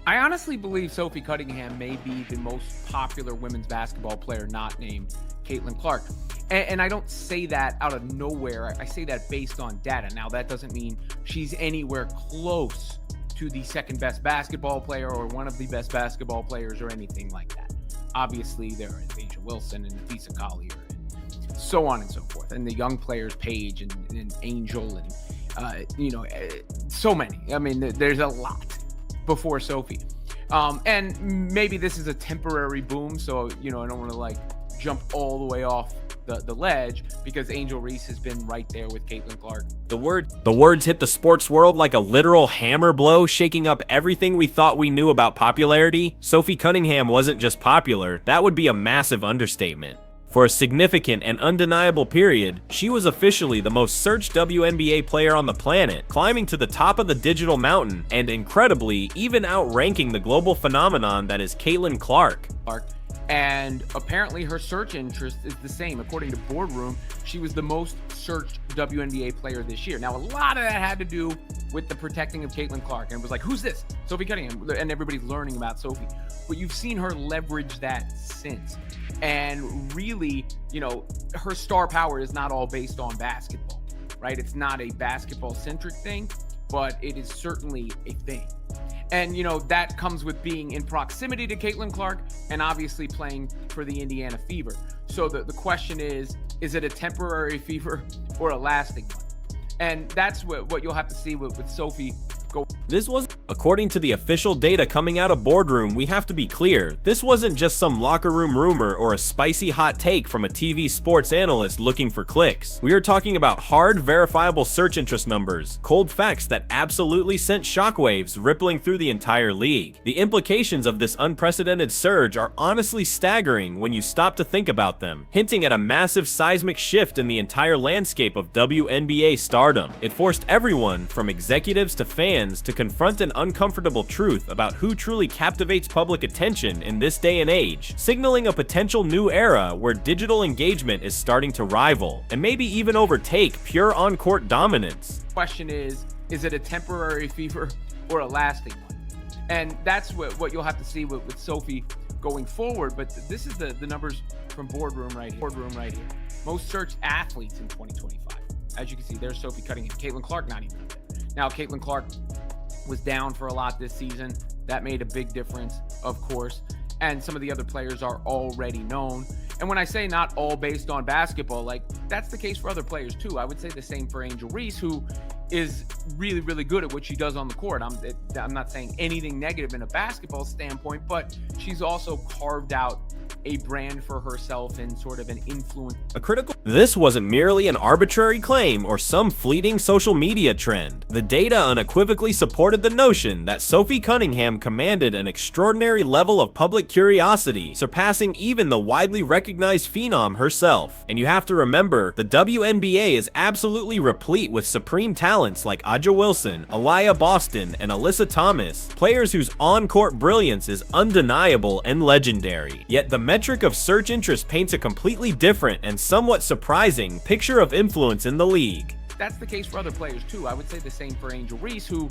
I honestly believe Sophie Cunningham may be the most popular women's basketball player not named Caitlin Clark. And I don't say that out of nowhere. I say that based on data. Now, that doesn't mean she's anywhere close to the second best basketball player or one of the best basketball players or anything like that. Obviously, there is Asia Wilson and Nafisa Collier and so on and so forth. And the young players, Paige and Angel and, so many. I mean, there's a lot before Sophie. And maybe this is a temporary boom. So, I don't want to like jump all the way off the ledge because Angel Reese has been right there with Caitlin Clark. The words hit the sports world like a literal hammer blow, shaking up everything we thought we knew about popularity. Sophie Cunningham wasn't just popular, that would be a massive understatement. For a significant and undeniable period, she was officially the most searched WNBA player on the planet, climbing to the top of the digital mountain and incredibly even outranking the global phenomenon that is Caitlin Clark. And apparently her search interest is the same. According to Boardroom, she was the most searched WNBA player this year. Now, a lot of that had to do with the protecting of Caitlin Clark. And it was like, who's this? Sophie Cunningham. And everybody's learning about Sophie. But you've seen her leverage that since. And really, her star power is not all based on basketball, right? It's not a basketball-centric thing, but it is certainly a thing. And, that comes with being in proximity to Caitlin Clark and obviously playing for the Indiana Fever. So the question is it a temporary fever or a lasting one? And that's what you'll have to see with Sophie go. This was, according to the official data coming out of Boardroom, we have to be clear, this wasn't just some locker room rumor or a spicy hot take from a TV sports analyst looking for clicks. We are talking about hard, verifiable search interest numbers, cold facts that absolutely sent shockwaves rippling through the entire league. The implications of this unprecedented surge are honestly staggering when you stop to think about them, hinting at a massive seismic shift in the entire landscape of WNBA stardom. It forced everyone, from executives to fans, to confront an uncomfortable truth about who truly captivates public attention in this day and age, signaling a potential new era where digital engagement is starting to rival, and maybe even overtake pure on-court dominance. Question is it a temporary fever or a lasting one? And that's what you'll have to see with Sophie going forward. But this is the numbers from Boardroom right here. Most searched athletes in 2025. As you can see, there's Sophie Cunningham. Caitlin Clark not even up there. Now, Caitlin Clark was down for a lot this season. That made a big difference, of course. And some of the other players are already known. And when I say not all based on basketball, like that's the case for other players too. I would say the same for Angel Reese, who is really, really good at what she does on the court. I'm not saying anything negative in a basketball standpoint, but she's also carved out a brand for herself and sort of an influence. This wasn't merely an arbitrary claim or some fleeting social media trend. The data unequivocally supported the notion that Sophie Cunningham commanded an extraordinary level of public curiosity, surpassing even the widely recognized phenom herself. And you have to remember, the WNBA is absolutely replete with supreme talents like Aja Wilson, Aliyah Boston, and Alyssa Thomas, players whose on-court brilliance is undeniable and legendary. Yet the metric of search interest paints a completely different and somewhat surprising picture of influence in the league. That's the case for other players too. I would say the same for Angel Reese, who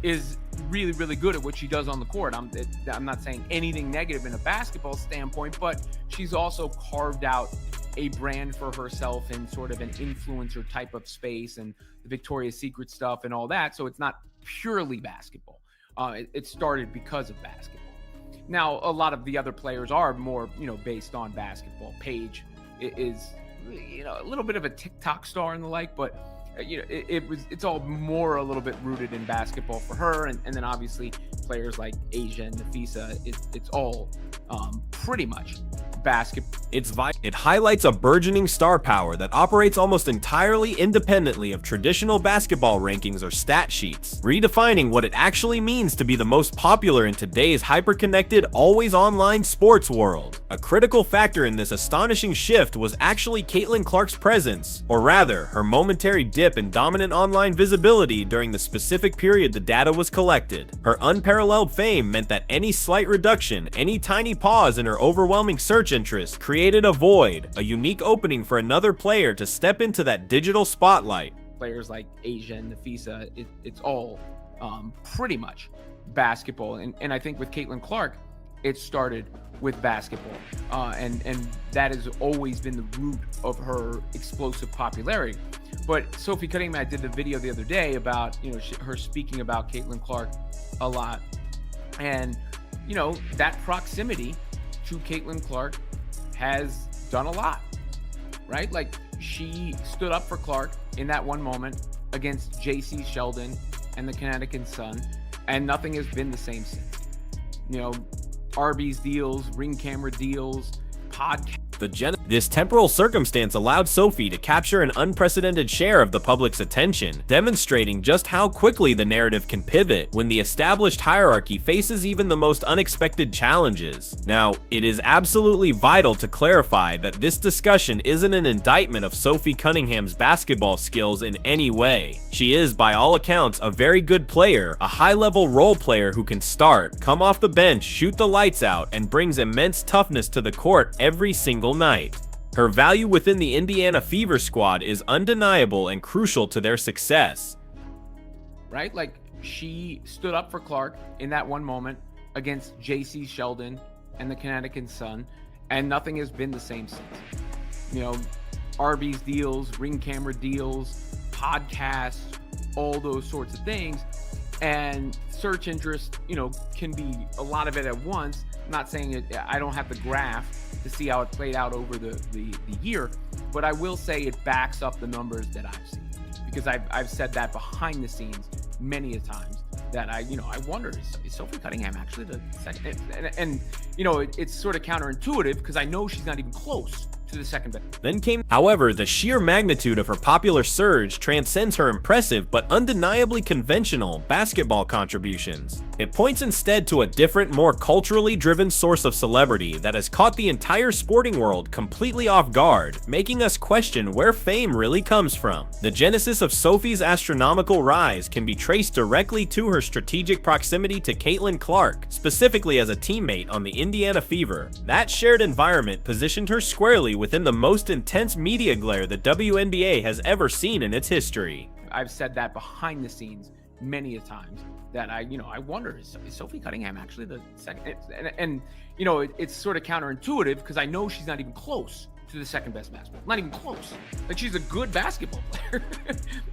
is really, really good at what she does on the court. I'm not saying anything negative in a basketball standpoint, but she's also carved out a brand for herself in sort of an influencer type of space and the Victoria's Secret stuff and all that. So it's not purely basketball. It started because of basketball. Now, a lot of the other players are more, based on basketball. Paige is, a little bit of a TikTok star and the like, but it's all more a little bit rooted in basketball for her. And then obviously players like Asia and Nafisa, it's all pretty much basketball. It highlights a burgeoning star power that operates almost entirely independently of traditional basketball rankings or stat sheets, redefining what it actually means to be the most popular in today's hyper-connected, always online sports world. A critical factor in this astonishing shift was actually Caitlin Clark's presence, or rather, her momentary dip in dominant online visibility during the specific period the data was collected. Her unparalleled fame meant that any slight reduction, any tiny pause in her overwhelming search interest created a void, a unique opening for another player to step into that digital spotlight. Players like Asia and Nafisa, it's all pretty much basketball. And I think with Caitlin Clark, it started with basketball. And that has always been the root of her explosive popularity. But Sophie Cunningham, I did the video the other day about, her speaking about Caitlin Clark a lot. And, that proximity to Caitlin Clark has done a lot, right? Like, she stood up for Clark in that one moment against J.C. Sheldon and the Connecticut Sun, and nothing has been the same since. Arby's deals, ring camera deals, podcast. This temporal circumstance allowed Sophie to capture an unprecedented share of the public's attention, demonstrating just how quickly the narrative can pivot when the established hierarchy faces even the most unexpected challenges. Now, it is absolutely vital to clarify that this discussion isn't an indictment of Sophie Cunningham's basketball skills in any way. She is, by all accounts, a very good player, a high-level role player who can start, come off the bench, shoot the lights out, and brings immense toughness to the court every single night. Her value within the Indiana Fever squad is undeniable and crucial to their success. Right? Like, she stood up for Clark in that one moment against J.C. Sheldon and the Connecticut Sun, and nothing has been the same since. Arby's deals, ring camera deals, podcasts, all those sorts of things. And search interest, can be a lot of it at once. I'm not saying it, I don't have the graph to see how it played out over the year, but I will say it backs up the numbers that I've seen, because I've said that behind the scenes many a times, that I wonder, is Sophie Cunningham actually the second? And it's sort of counterintuitive, because I know she's not even close to the second best. However, the sheer magnitude of her popular surge transcends her impressive but undeniably conventional basketball contributions. It points instead to a different, more culturally driven source of celebrity that has caught the entire sporting world completely off guard, making us question where fame really comes from. The genesis of Sophie's astronomical rise can be traced directly to her strategic proximity to Caitlin Clark, specifically as a teammate on the Indiana Fever. That shared environment positioned her squarely within the most intense media glare the WNBA has ever seen in its history. I've said that behind the scenes many a times, that I wonder, is Sophie Cunningham actually the second? And it's sort of counterintuitive, because I know she's not even close to the second best basketball. Not even close. Like, she's a good basketball player,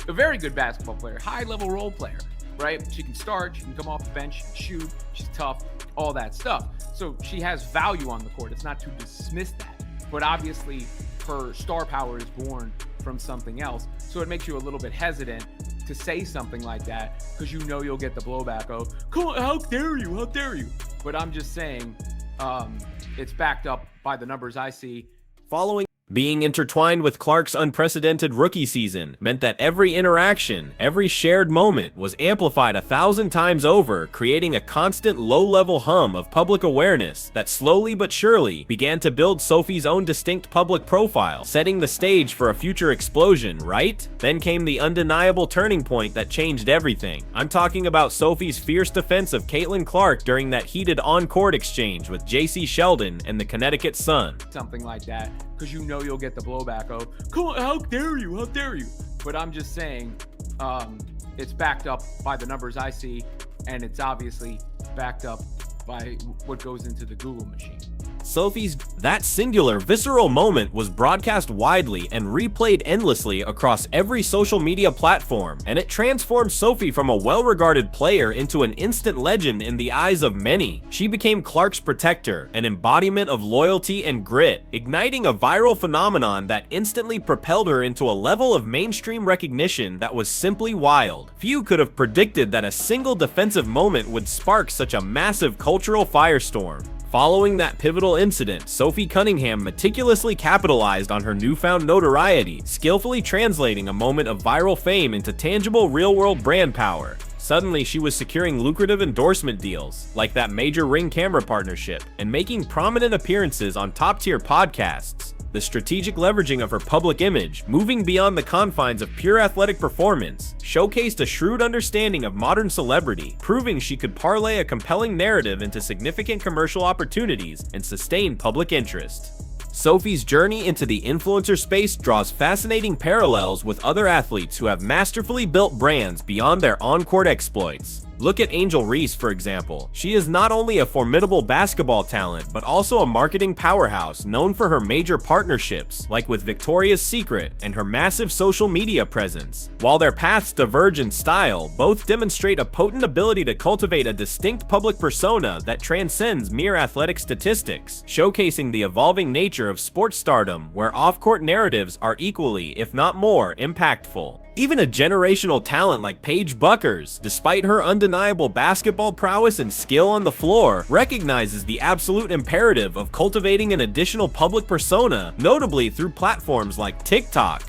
a very good basketball player, high level role player, right? She can start, she can come off the bench, shoot, she's tough, all that stuff. So she has value on the court. It's not to dismiss that. But obviously, her star power is born from something else. So it makes you a little bit hesitant to say something like that, because you'll get the blowback of, come on, how dare you, how dare you? But I'm just saying, it's backed up by the numbers I see. Being intertwined with Clark's unprecedented rookie season meant that every interaction, every shared moment was amplified 1,000 times over, creating a constant low-level hum of public awareness that slowly but surely began to build Sophie's own distinct public profile, setting the stage for a future explosion, right? Then came the undeniable turning point that changed everything. I'm talking about Sophie's fierce defense of Caitlin Clark during that heated on-court exchange with J.C. Sheldon and the Connecticut Sun. Something like that, because you'll get the blowback of, come on, how dare you, how dare you? But I'm just saying, it's backed up by the numbers I see, and it's obviously backed up by what goes into the Google machine. That singular, visceral moment was broadcast widely and replayed endlessly across every social media platform, and it transformed Sophie from a well-regarded player into an instant legend in the eyes of many. She became Clark's protector, an embodiment of loyalty and grit, igniting a viral phenomenon that instantly propelled her into a level of mainstream recognition that was simply wild. Few could have predicted that a single defensive moment would spark such a massive cultural firestorm. Following that pivotal incident, Sophie Cunningham meticulously capitalized on her newfound notoriety, skillfully translating a moment of viral fame into tangible real-world brand power. Suddenly, she was securing lucrative endorsement deals, like that major Ring camera partnership, and making prominent appearances on top-tier podcasts. The strategic leveraging of her public image, moving beyond the confines of pure athletic performance, showcased a shrewd understanding of modern celebrity, proving she could parlay a compelling narrative into significant commercial opportunities and sustain public interest. Sophie's journey into the influencer space draws fascinating parallels with other athletes who have masterfully built brands beyond their on-court exploits. Look at Angel Reese, for example. She is not only a formidable basketball talent, but also a marketing powerhouse known for her major partnerships, like with Victoria's Secret, and her massive social media presence. While their paths diverge in style, both demonstrate a potent ability to cultivate a distinct public persona that transcends mere athletic statistics, showcasing the evolving nature of sports stardom, where off-court narratives are equally, if not more, impactful. Even a generational talent like Paige Buckers, despite her undeniable basketball prowess and skill on the floor, recognizes the absolute imperative of cultivating an additional public persona, notably through platforms like TikTok.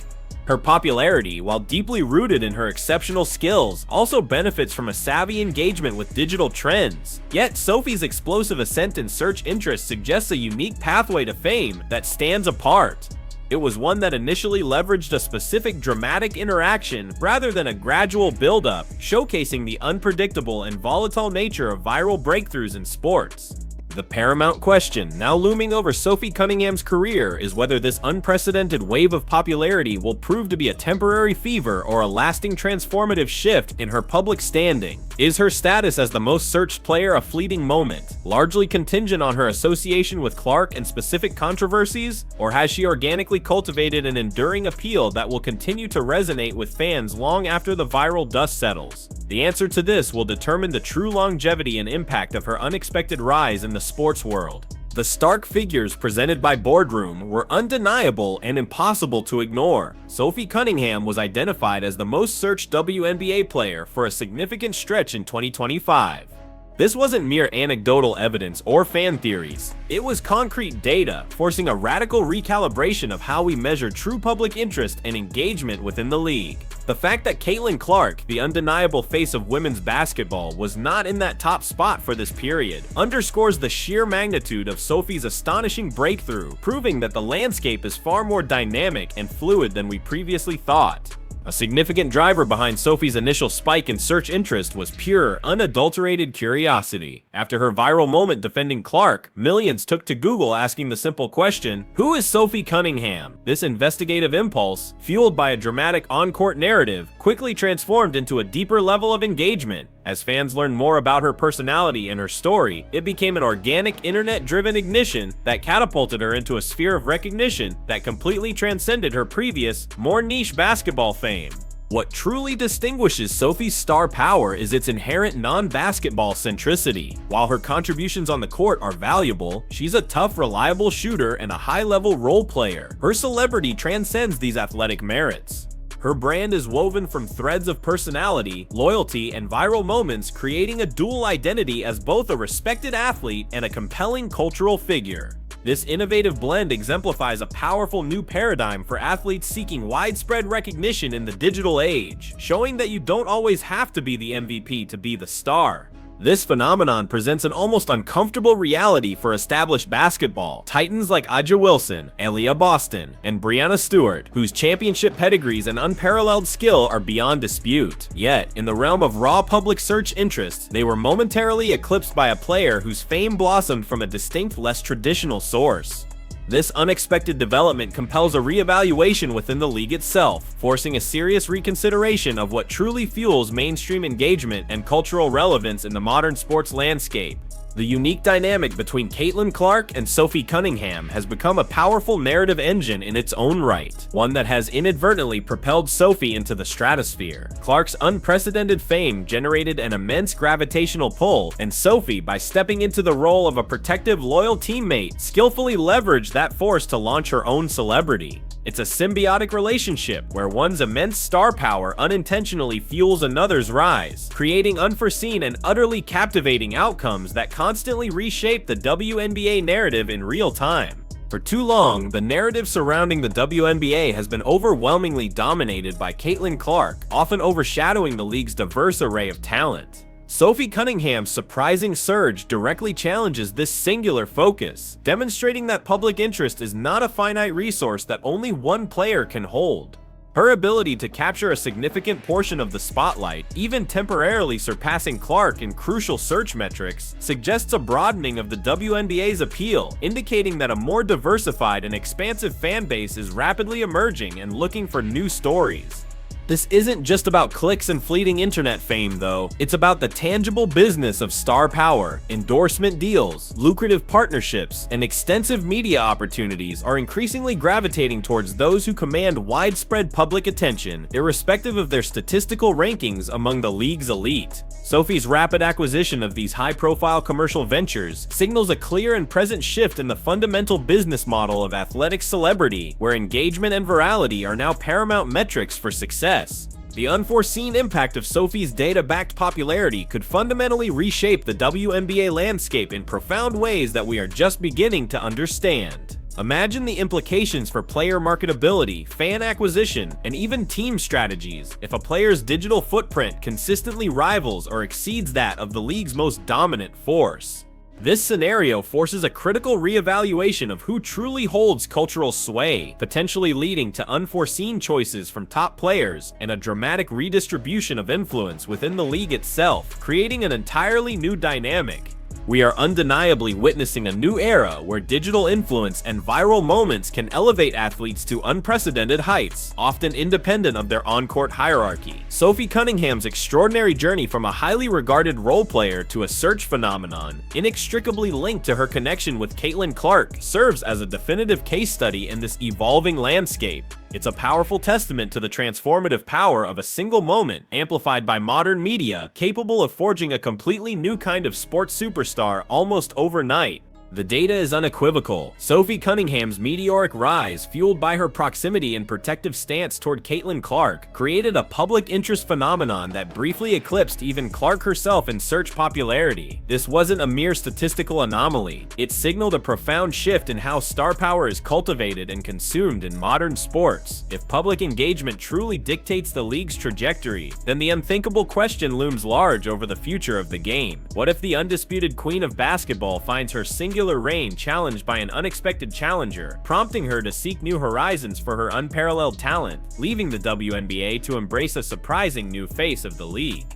Her popularity, while deeply rooted in her exceptional skills, also benefits from a savvy engagement with digital trends. Yet, Sophie's explosive ascent in search interest suggests a unique pathway to fame that stands apart. It was one that initially leveraged a specific dramatic interaction rather than a gradual build-up, showcasing the unpredictable and volatile nature of viral breakthroughs in sports. The paramount question now looming over Sophie Cunningham's career is whether this unprecedented wave of popularity will prove to be a temporary fever or a lasting transformative shift in her public standing. Is her status as the most searched player a fleeting moment, largely contingent on her association with Clark and specific controversies, or has she organically cultivated an enduring appeal that will continue to resonate with fans long after the viral dust settles? The answer to this will determine the true longevity and impact of her unexpected rise in the sports world. The stark figures presented by Boardroom were undeniable and impossible to ignore. Sophie Cunningham was identified as the most searched WNBA player for a significant stretch in 2025. This wasn't mere anecdotal evidence or fan theories. It was concrete data, forcing a radical recalibration of how we measure true public interest and engagement within the league. The fact that Caitlin Clark, the undeniable face of women's basketball, was not in that top spot for this period, underscores the sheer magnitude of Sophie's astonishing breakthrough, proving that the landscape is far more dynamic and fluid than we previously thought. A significant driver behind Sophie's initial spike in search interest was pure, unadulterated curiosity. After her viral moment defending Clark, millions took to Google asking the simple question, "Who is Sophie Cunningham?" This investigative impulse, fueled by a dramatic on-court narrative, quickly transformed into a deeper level of engagement. As fans learned more about her personality and her story, it became an organic, internet-driven ignition that catapulted her into a sphere of recognition that completely transcended her previous, more niche basketball fame. What truly distinguishes Sophie's star power is its inherent non-basketball centricity. While her contributions on the court are valuable, she's a tough, reliable shooter and a high-level role player. Her celebrity transcends these athletic merits. Her brand is woven from threads of personality, loyalty, and viral moments, creating a dual identity as both a respected athlete and a compelling cultural figure. This innovative blend exemplifies a powerful new paradigm for athletes seeking widespread recognition in the digital age, showing that you don't always have to be the MVP to be the star. This phenomenon presents an almost uncomfortable reality for established basketball titans like A'ja Wilson, Aaliyah Boston, and Breanna Stewart, whose championship pedigrees and unparalleled skill are beyond dispute. Yet, in the realm of raw public search interests, they were momentarily eclipsed by a player whose fame blossomed from a distinct, less traditional source. This unexpected development compels a reevaluation within the league itself, forcing a serious reconsideration of what truly fuels mainstream engagement and cultural relevance in the modern sports landscape. The unique dynamic between Caitlin Clark and Sophie Cunningham has become a powerful narrative engine in its own right, one that has inadvertently propelled Sophie into the stratosphere. Clark's unprecedented fame generated an immense gravitational pull, and Sophie, by stepping into the role of a protective, loyal teammate, skillfully leveraged that force to launch her own celebrity. It's a symbiotic relationship where one's immense star power unintentionally fuels another's rise, creating unforeseen and utterly captivating outcomes that constantly reshape the WNBA narrative in real time. For too long, the narrative surrounding the WNBA has been overwhelmingly dominated by Caitlin Clark, often overshadowing the league's diverse array of talent. Sophie Cunningham's surprising surge directly challenges this singular focus, demonstrating that public interest is not a finite resource that only one player can hold. Her ability to capture a significant portion of the spotlight, even temporarily surpassing Clark in crucial search metrics, suggests a broadening of the WNBA's appeal, indicating that a more diversified and expansive fan base is rapidly emerging and looking for new stories. This isn't just about clicks and fleeting internet fame, though. It's about the tangible business of star power. Endorsement deals, lucrative partnerships, and extensive media opportunities are increasingly gravitating towards those who command widespread public attention, irrespective of their statistical rankings among the league's elite. Sophie's rapid acquisition of these high-profile commercial ventures signals a clear and present shift in the fundamental business model of athletic celebrity, where engagement and virality are now paramount metrics for success. The unforeseen impact of Sophie's data-backed popularity could fundamentally reshape the WNBA landscape in profound ways that we are just beginning to understand. Imagine the implications for player marketability, fan acquisition, and even team strategies if a player's digital footprint consistently rivals or exceeds that of the league's most dominant force. This scenario forces a critical reevaluation of who truly holds cultural sway, potentially leading to unforeseen choices from top players and a dramatic redistribution of influence within the league itself, creating an entirely new dynamic. We are undeniably witnessing a new era where digital influence and viral moments can elevate athletes to unprecedented heights, often independent of their on-court hierarchy. Sophie Cunningham's extraordinary journey from a highly regarded role player to a search phenomenon, inextricably linked to her connection with Caitlin Clark, serves as a definitive case study in this evolving landscape. It's a powerful testament to the transformative power of a single moment, amplified by modern media, capable of forging a completely new kind of sports superstar almost overnight. The data is unequivocal. Sophie Cunningham's meteoric rise, fueled by her proximity and protective stance toward Caitlin Clark, created a public interest phenomenon that briefly eclipsed even Clark herself in search popularity. This wasn't a mere statistical anomaly. It signaled a profound shift in how star power is cultivated and consumed in modern sports. If public engagement truly dictates the league's trajectory, then the unthinkable question looms large over the future of the game. What if the undisputed queen of basketball finds her singular reign challenged by an unexpected challenger, prompting her to seek new horizons for her unparalleled talent, leaving the WNBA to embrace a surprising new face of the league?